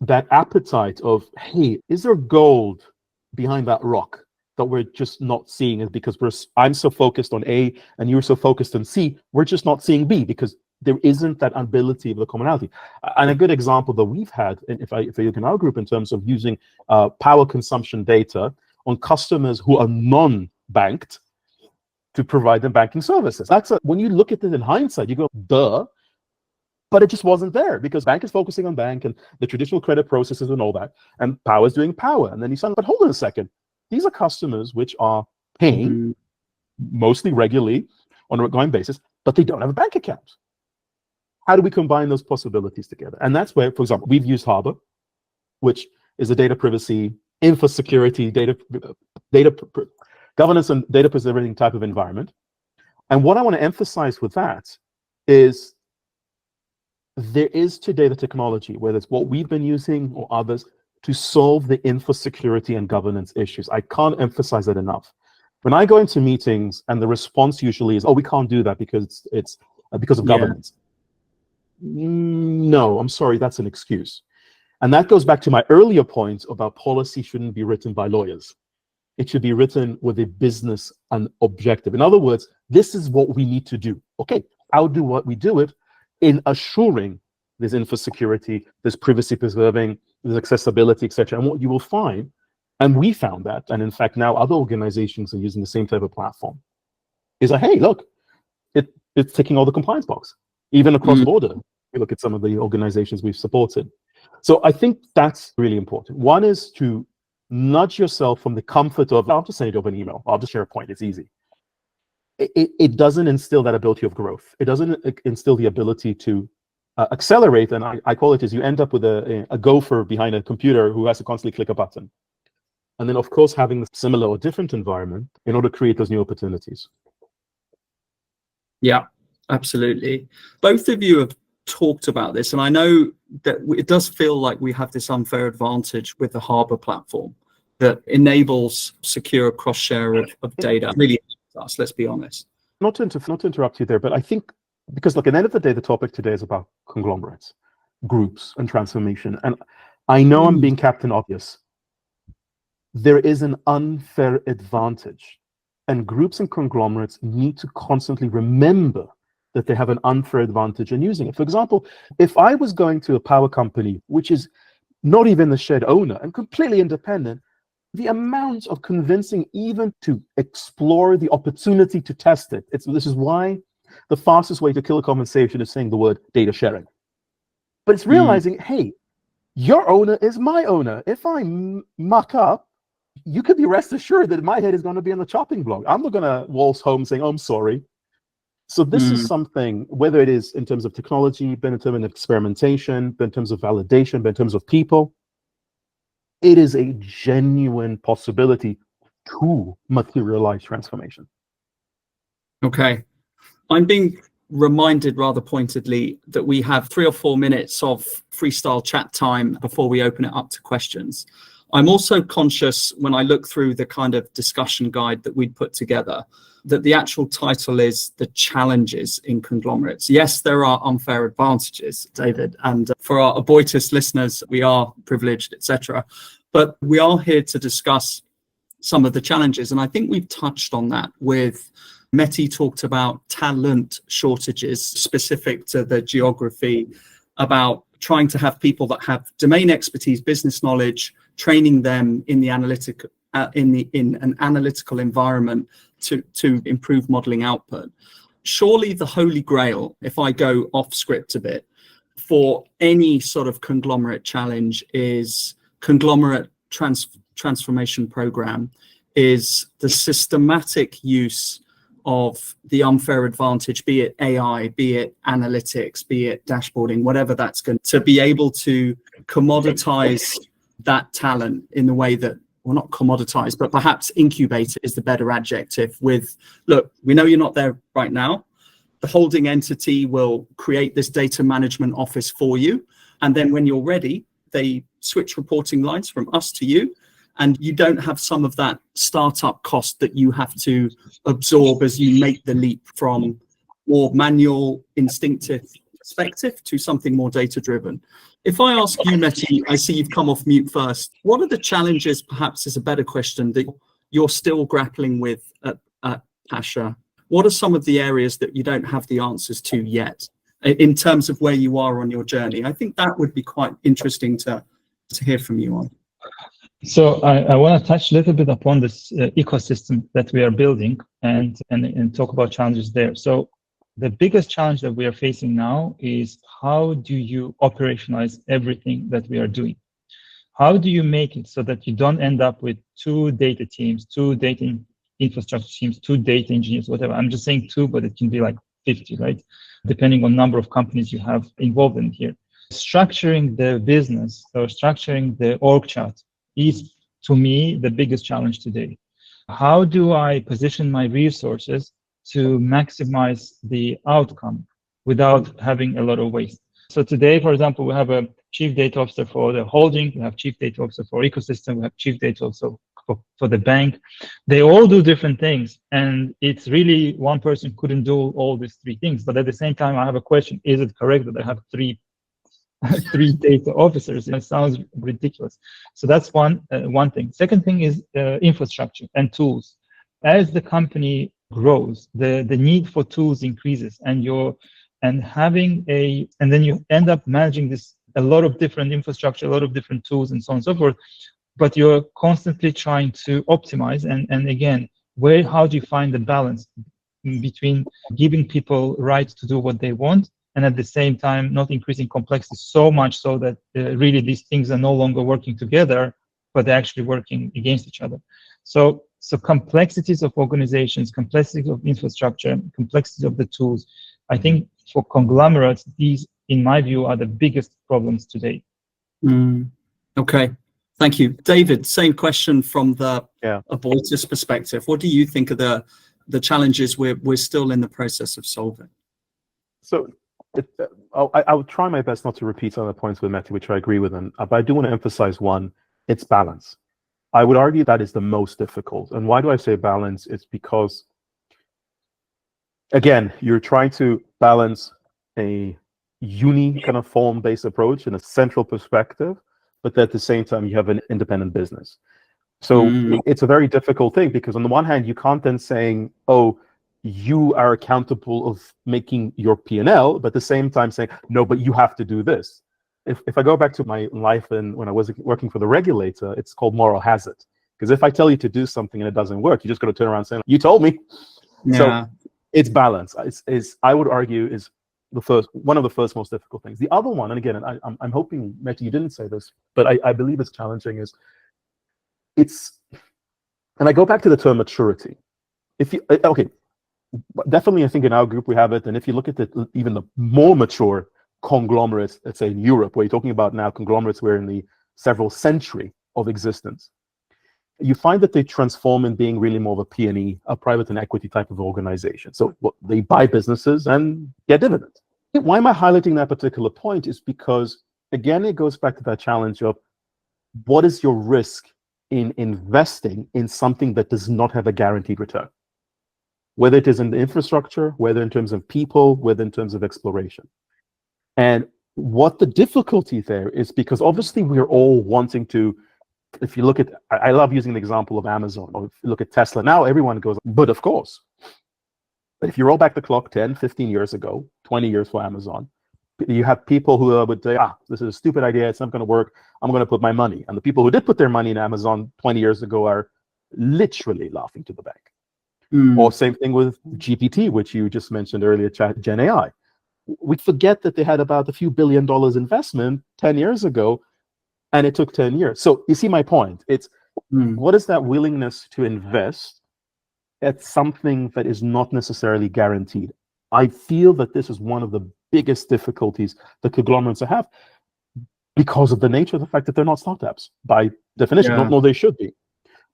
that appetite of, hey, is there gold behind that rock that we're just not seeing? It because I'm so focused on A and you're so focused on C, we're just not seeing B because there isn't that ability of the commonality. And a good example that we've had, if I look in our group in terms of using power consumption data on customers who are non-banked to provide them banking services. When you look at it in hindsight, you go, duh, but it just wasn't there because bank is focusing on bank and the traditional credit processes and all that, and power is doing power. And then you say, but hold on a second, these are customers which are paying mostly regularly on a ongoing basis, but they don't have a bank account. How do we combine those possibilities together? And that's where, for example, we've used Harbor, which is a data privacy, info security, data governance and data preserving type of environment. And what I want to emphasize with that is there is today the technology, whether it's what we've been using or others, to solve the info security and governance issues. I can't emphasize that enough. When I go into meetings and the response usually is, oh, we can't do that because it's because of governance. No, I'm sorry, that's an excuse. And that goes back to my earlier point about policy shouldn't be written by lawyers. It should be written with a business and objective. In other words, this is what we need to do. Okay, how do we do it in assuring there's info security, there's privacy preserving, there's accessibility, etc. And what you will find, and we found that, and in fact now other organizations are using the same type of platform, is that, hey, look, it's ticking all the compliance box, even across border. We look at some of the organizations we've supported. So I think that's really important. One is to nudge yourself from the comfort of, I'll just send it over an email, I'll just share a point, it's easy. It doesn't instill that ability of growth. It doesn't instill the ability to accelerate, and I call it as you end up with a gopher behind a computer who has to constantly click a button. And then, of course, having a similar or different environment in order to create those new opportunities. Yeah, absolutely. Both of you have talked about this, and I know that it does feel like we have this unfair advantage with the Harbor platform that enables secure cross-share of data. Really, us, let's be honest. Not to interrupt you there, but I think, because look, at the end of the day, the topic today is about conglomerates. groups and transformation. And I know I'm being Captain Obvious. There is an unfair advantage, and groups and conglomerates need to constantly remember that they have an unfair advantage in using it. For example, if I was going to a power company, which is not even the shared owner and completely independent, the amount of convincing even to explore the opportunity to test it. This is why the fastest way to kill a conversation is saying the word data sharing. But it's realizing, hey, your owner is my owner. If I muck up, you could be rest assured that my head is going to be on the chopping block. I'm not going to waltz home saying, oh, I'm sorry. So this is something, whether it is in terms of technology, but in terms of experimentation, but in terms of validation, but in terms of people, it is a genuine possibility to materialize transformation. Okay. I'm being reminded rather pointedly that we have 3 or 4 minutes of freestyle chat time before we open it up to questions. I'm also conscious when I look through the kind of discussion guide that we'd put together that the actual title is The Challenges in Conglomerates. Yes, there are unfair advantages, David, and for our Aboitiz listeners, we are privileged, etc. But we are here to discuss some of the challenges, and I think we've touched on that with Meti talked about talent shortages specific to the geography, about trying to have people that have domain expertise, business knowledge, training them in the in an analytical environment to improve modeling output. Surely the holy grail, if I go off script a bit, for any sort of conglomerate challenge is conglomerate transformation program is the systematic use of the unfair advantage, be it AI, be it analytics, be it dashboarding, whatever that's going to be able to commoditize that talent in the way that, well, not commoditize, but perhaps incubate is the better adjective with, look, we know you're not there right now. The holding entity will create this data management office for you. And then when you're ready, they switch reporting lines from us to you. And you don't have some of that startup cost that you have to absorb as you make the leap from more manual, instinctive perspective to something more data-driven. If I ask you, Meti, I see you've come off mute first. What are the challenges, perhaps is a better question, that you're still grappling with at Pasha? What are some of the areas that you don't have the answers to yet in terms of where you are on your journey? I think that would be quite interesting to hear from you on. So I want to touch a little bit upon this ecosystem that we are building and talk about challenges there. So the biggest challenge that we are facing now is how do you operationalize everything that we are doing? How do you make it so that you don't end up with 2 data teams, 2 data infrastructure teams, 2 data engineers, whatever. I'm just saying 2, but it can be like 50, right? Depending on number of companies you have involved in here. Structuring the business or structuring the org chart is, to me, the biggest challenge today. How do I position my resources to maximize the outcome without having a lot of waste? So today, for example, we have a chief data officer for the holding, we have chief data officer for ecosystem, we have chief data officer for the bank. They all do different things, and it's really one person couldn't do all these 3 things. But at the same time, I have a question: is it correct that I have 3 data officers? It sounds ridiculous. So that's one thing. Second thing is infrastructure and tools. As the company grows, the need for tools increases, and then you end up managing a lot of different infrastructure, a lot of different tools, and so on and so forth. But you're constantly trying to optimize. And again, how do you find the balance between giving people rights to do what they want, and at the same time not increasing complexity so much so that really these things are no longer working together, but they're actually working against each other. So complexities of organizations, complexities of infrastructure, complexities of the tools, I think for conglomerates, these, in my view, are the biggest problems today. Okay, thank you. David, same question from the Aboitiz perspective. What do you think of the challenges we're still in the process of solving? So I would try my best not to repeat some of the points with Meti, which I agree with, but I do want to emphasize one: it's balance. I would argue that is the most difficult. And why do I say balance? It's because, again, you're trying to balance a kind of form-based approach and a central perspective, but at the same time you have an independent business. So it's a very difficult thing, because on the one hand, you can't then saying, oh, you are accountable of making your P&L, but at the same time saying, no, but you have to do this. If I go back to my life and when I was working for the regulator, it's called moral hazard. Because if I tell you to do something and it doesn't work, you just got to turn around saying, you told me. Yeah. So it's balance. It's I would argue is one of the first most difficult things. The other one, and again, I'm hoping, Meti, you didn't say this, but I believe it's challenging, is and I go back to the term maturity. If you, okay, definitely I think in our group we have it, and if you look at even the more mature conglomerates, let's say in Europe, where you're talking about now conglomerates where in the several century of existence, you find that they transform in being really more of a P&E, a private and equity type of organization. So they buy businesses and get dividends. Why am I highlighting that particular point is because, again, it goes back to that challenge of what is your risk in investing in something that does not have a guaranteed return, whether it is in the infrastructure, whether in terms of people, whether in terms of exploration. And what the difficulty there is, because obviously we're all wanting to, if you look at, I love using the example of Amazon, or if you look at Tesla now, everyone goes, but of course. But if you roll back the clock 10, 15 years ago, 20 years for Amazon, you have people who would say, this is a stupid idea, it's not going to work, I'm going to put my money. And the people who did put their money in Amazon 20 years ago are literally laughing to the bank. Or same thing with GPT, which you just mentioned earlier, Gen AI. We forget that they had about a few $1 billion investment 10 years ago, and it took 10 years. So you see my point. It's what is that willingness to invest at something that is not necessarily guaranteed? I feel that this is one of the biggest difficulties the conglomerates have, because of the nature of the fact that they're not startups by definition. Don't know they should be.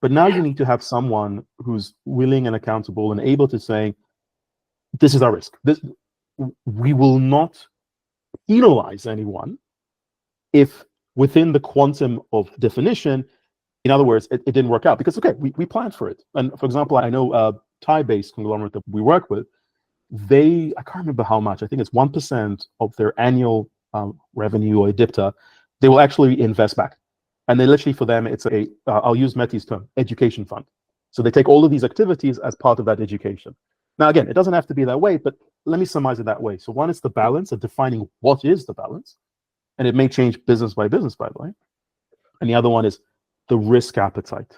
But now you need to have someone who's willing and accountable and able to say, this is our risk. We will not penalize anyone if within the quantum of definition, in other words, it didn't work out. Because, okay, we planned for it. And for example, I know a Thai-based conglomerate that we work with, I can't remember how much, I think it's 1% of their annual revenue or EBITDA, they will actually invest back. And they literally, for them, it's I'll use Meti's term, education fund. So they take all of these activities as part of that education. Now, again, it doesn't have to be that way, but let me summarize it that way. So one is the balance of defining what is the balance. And it may change business, by the way. And the other one is the risk appetite.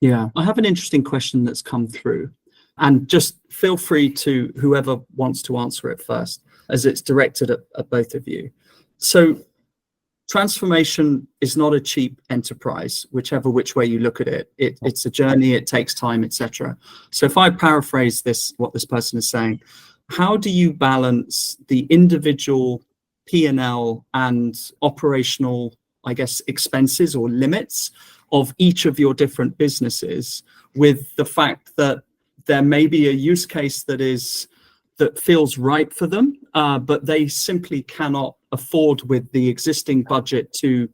Yeah, I have an interesting question that's come through. And just feel free to, whoever wants to answer it first, as it's directed at both of you. So transformation is not a cheap enterprise, which way you look at it. It's a journey, it takes time, etc. So if I paraphrase what this person is saying, how do you balance the individual P&L and operational, I guess, expenses or limits of each of your different businesses with the fact that there may be a use case that feels right for them, but they simply cannot afford with the existing budget to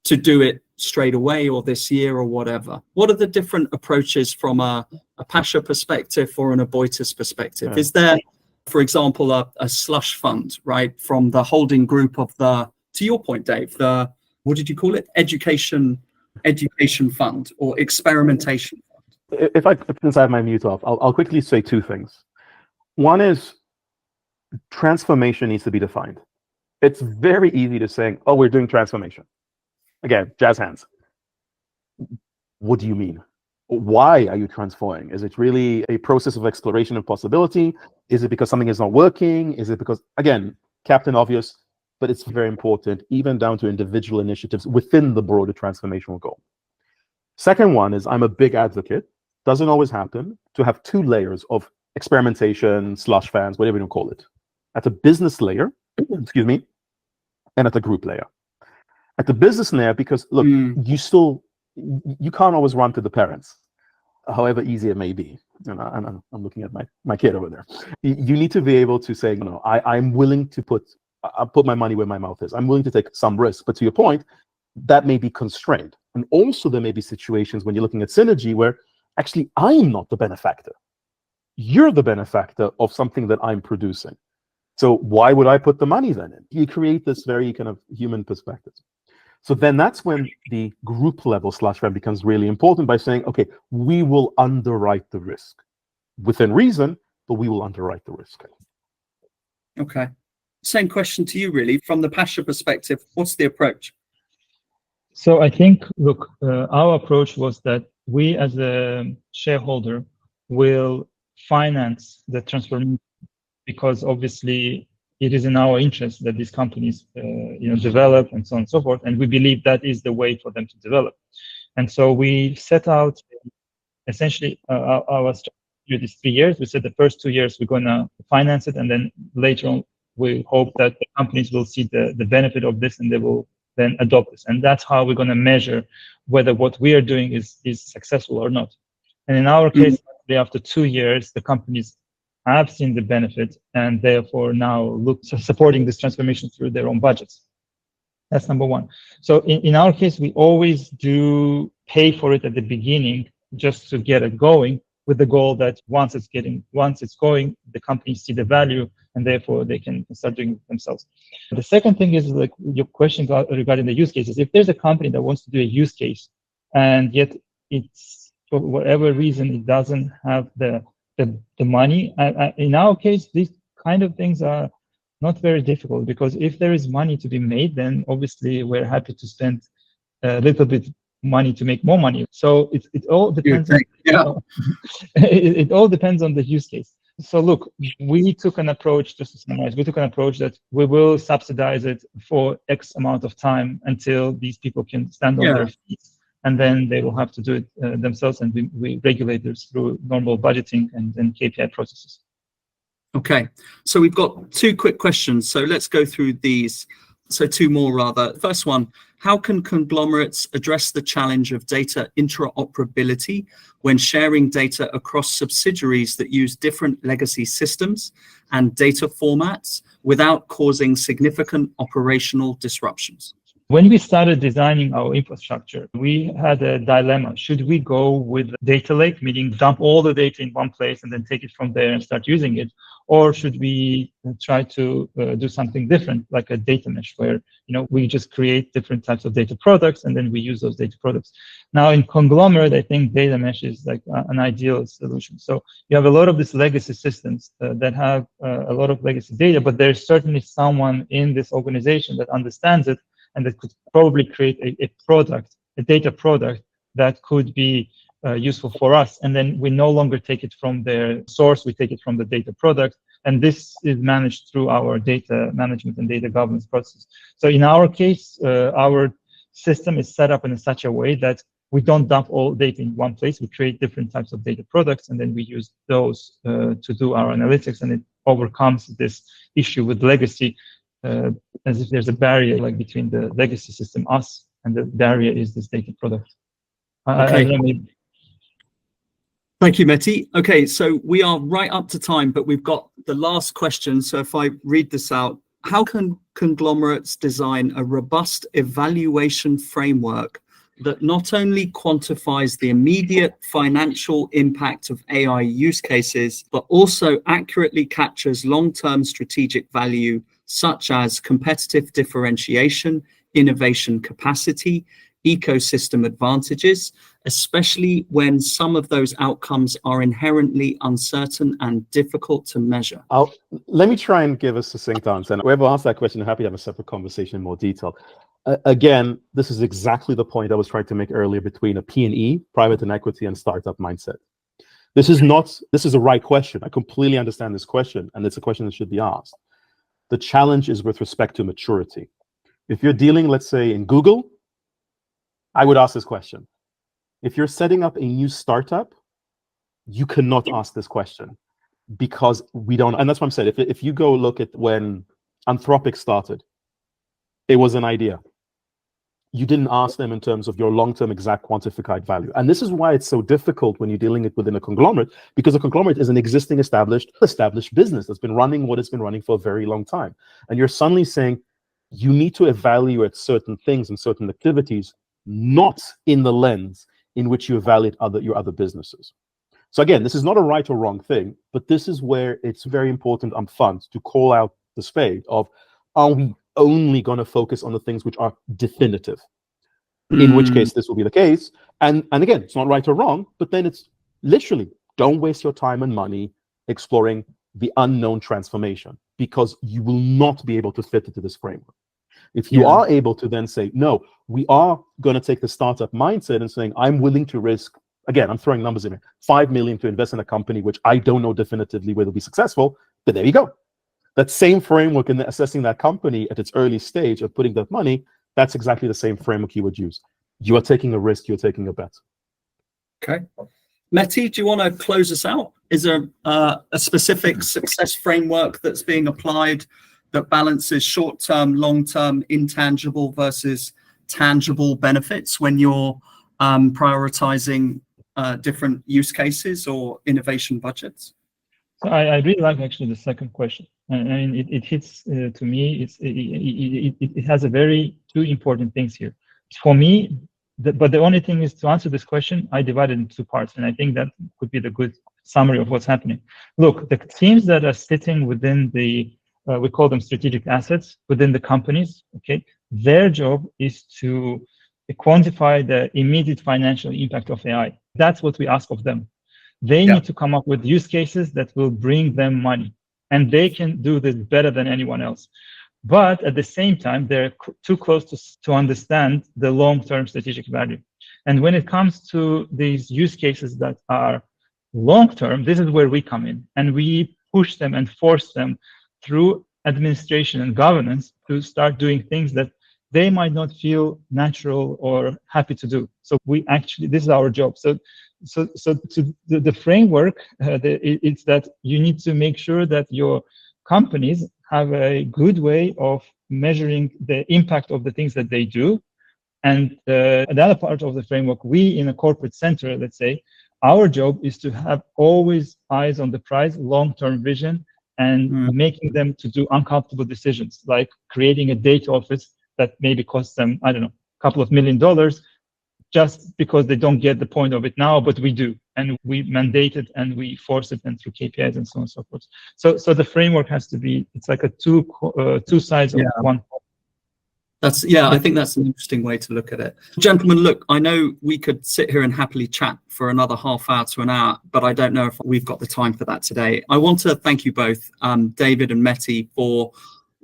do it straight away or this year or whatever? What are the different approaches from a Pasha perspective or an Aboitiz perspective? Yeah. Is there, for example, a slush fund, right, from the holding group of to your point, Dave, what did you call it? Education fund or experimentation fund? Since I have my mute off, I'll quickly say two things. One is transformation needs to be defined. It's very easy to say, oh, we're doing transformation. Again, jazz hands. What do you mean? Why are you transforming? Is it really a process of exploration and possibility? Is it because something is not working? Is it because, again, Captain Obvious, but it's very important, even down to individual initiatives within the broader transformational goal. Second one is I'm a big advocate, doesn't always happen, to have two layers of experimentation, slush fans, whatever you call it. At the business layer, excuse me, and at the group layer. At the business layer, because look, you can't always run to the parents, however easy it may be. And I'm looking at my kid over there. You need to be able to say, I'm willing to put my money where my mouth is. I'm willing to take some risk. But to your point, that may be constrained. And also there may be situations when you're looking at synergy where actually I'm not the benefactor. You're the benefactor of something that I'm producing. So why would I put the money then in? You create this very kind of human perspective. So then that's when the group level /rem becomes really important by saying, okay, we will underwrite the risk within reason, but we will underwrite the risk. Okay. Same question to you, really. From the Pasha perspective, what's the approach? So I think, look, our approach was that we as a shareholder will finance the transformation, because obviously it is in our interest that these companies develop and so on and so forth, and we believe that is the way for them to develop. And so we set out essentially our strategy is 3 years. We said the first 2 years we're going to finance it, and then later on we hope that the companies will see the benefit of this and they will then adopt this. And that's how we're going to measure whether what we are doing is successful or not. And in our case, after 2 years, the companies have seen the benefit and therefore now look to supporting this transformation through their own budgets. That's number one. So in our case, we always do pay for it at the beginning just to get it going, with the goal that once it's going, the companies see the value and therefore they can start doing it themselves. The second thing is, like your question regarding the use cases. If there's a company that wants to do a use case and yet it's, for whatever reason, it doesn't have the money, in our case, these kind of things are not very difficult, because if there is money to be made, then obviously we're happy to spend a little bit money to make more money. So it all depends on, it all depends on the use case. So look, we took an approach, just to summarize, we took an approach that we will subsidize it for X amount of time until these people can stand on their feet, and then they will have to do it themselves, and we regulate this through normal budgeting and KPI processes. Okay, so we've got 2 quick questions, so let's go through these. So 2 more rather. First one, how can conglomerates address the challenge of data interoperability when sharing data across subsidiaries that use different legacy systems and data formats without causing significant operational disruptions? When we started designing our infrastructure, we had a dilemma. Should we go with data lake, meaning dump all the data in one place and then take it from there and start using it? Or should we try to do something different, like a data mesh, where we just create different types of data products and then we use those data products? Now in Conglomerate, I think data mesh is like an ideal solution. So you have a lot of these legacy systems that have a lot of legacy data, but there's certainly someone in this organization that understands it and that could probably create a data product that could be useful for us. And then we no longer take it from their source, we take it from the data product. And this is managed through our data management and data governance process. So in our case, our system is set up in such a way that we don't dump all data in one place. We create different types of data products, and then we use those to do our analytics, and it overcomes this issue with legacy, as if there's a barrier like between the legacy system, us, and the barrier is this data product. Okay. Thank you, Meti. Okay, so we are right up to time, but we've got the last question. So if I read this out, how can conglomerates design a robust evaluation framework that not only quantifies the immediate financial impact of AI use cases, but also accurately captures long-term strategic value, such as competitive differentiation, innovation capacity, ecosystem advantages, especially when some of those outcomes are inherently uncertain and difficult to measure? Let me try and give a succinct answer. And whoever asked that question, I'm happy to have a separate conversation in more detail. Again, this is exactly the point I was trying to make earlier between a P&E, private and equity, and startup mindset. This is a right question. I completely understand this question, and it's a question that should be asked. The challenge is with respect to maturity. If you're dealing, let's say, in Google, I would ask this question. If you're setting up a new startup, you cannot ask this question, because we don't, and that's what I'm saying. If you go look at when Anthropic started, it was an idea. You didn't ask them in terms of your long-term exact quantified value. And this is why it's so difficult when you're dealing it within a conglomerate, because a conglomerate is an existing established business that's been running what it's been running for a very long time. And you're suddenly saying you need to evaluate certain things and certain activities, not in the lens in which you evaluate your other businesses. So again, this is not a right or wrong thing, but this is where it's very important upfront to call out the spade of, are we only going to focus on the things which are definitive? In which case this will be the case. And again, it's not right or wrong, but then it's literally, don't waste your time and money exploring the unknown transformation, because you will not be able to fit into this framework. If you are able to then say, no, we are going to take the startup mindset and saying, I'm willing to risk, again, I'm throwing numbers in here, 5 million to invest in a company which I don't know definitively whether it'll be successful, but there you go. That same framework in assessing that company at its early stage of putting that money, that's exactly the same framework you would use. You are taking a risk, you're taking a bet. Okay. Meti, do you want to close us out? Is there a specific success framework that's being applied that balances short-term, long-term, intangible versus tangible benefits when you're prioritizing different use cases or innovation budgets? So I really like actually the second question. I mean, it hits to me. It has a very two important things here. For me, but the only thing is, to answer this question, I divided it into 2 parts, and I think that could be the good summary of what's happening. Look, the teams that are sitting within the, we call them strategic assets within the companies, okay? Their job is to quantify the immediate financial impact of AI. That's what we ask of them. They need to come up with use cases that will bring them money, and they can do this better than anyone else. But at the same time, they're too close to understand the long-term strategic value. And when it comes to these use cases that are long-term, this is where we come in, and we push them and force them through administration and governance to start doing things that they might not feel natural or happy to do. So we actually, this is our job. So the framework, it's that you need to make sure that your companies have a good way of measuring the impact of the things that they do. And another part of the framework, we in a corporate center, let's say, our job is to have always eyes on the prize, long-term vision, and making them to do uncomfortable decisions, like creating a data office that maybe costs them, I don't know, a couple of $1 million, just because they don't get the point of it now, but we do. And we mandate it and we force it, and through KPIs and so on and so forth. So the framework has to be, it's like a two sides of one. I think that's an interesting way to look at it. Gentlemen, look, I know we could sit here and happily chat for another half hour to an hour, but I don't know if we've got the time for that today. I want to thank you both, David and Meti, for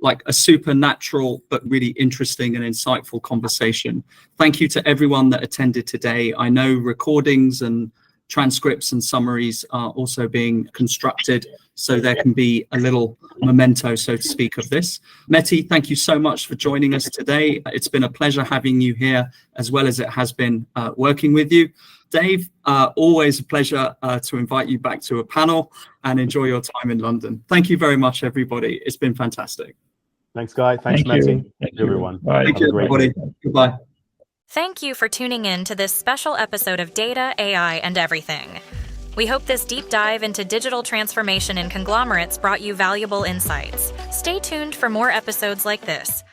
like a supernatural but really interesting and insightful conversation. Thank you to everyone that attended today. I know recordings and transcripts and summaries are also being constructed, so there can be a little memento, so to speak, of this. Meti, thank you so much for joining us today. It's been a pleasure having you here, as well as it has been working with you. Dave, always a pleasure to invite you back to a panel, and enjoy your time in London. Thank you very much, everybody. It's been fantastic. Thanks, Guy. Thanks, Meti. Thank you, everyone. Bye. Thank you, everybody. Goodbye. Thank you for tuning in to this special episode of Data, AI, and Everything. We hope this deep dive into digital transformation in conglomerates brought you valuable insights. Stay tuned for more episodes like this.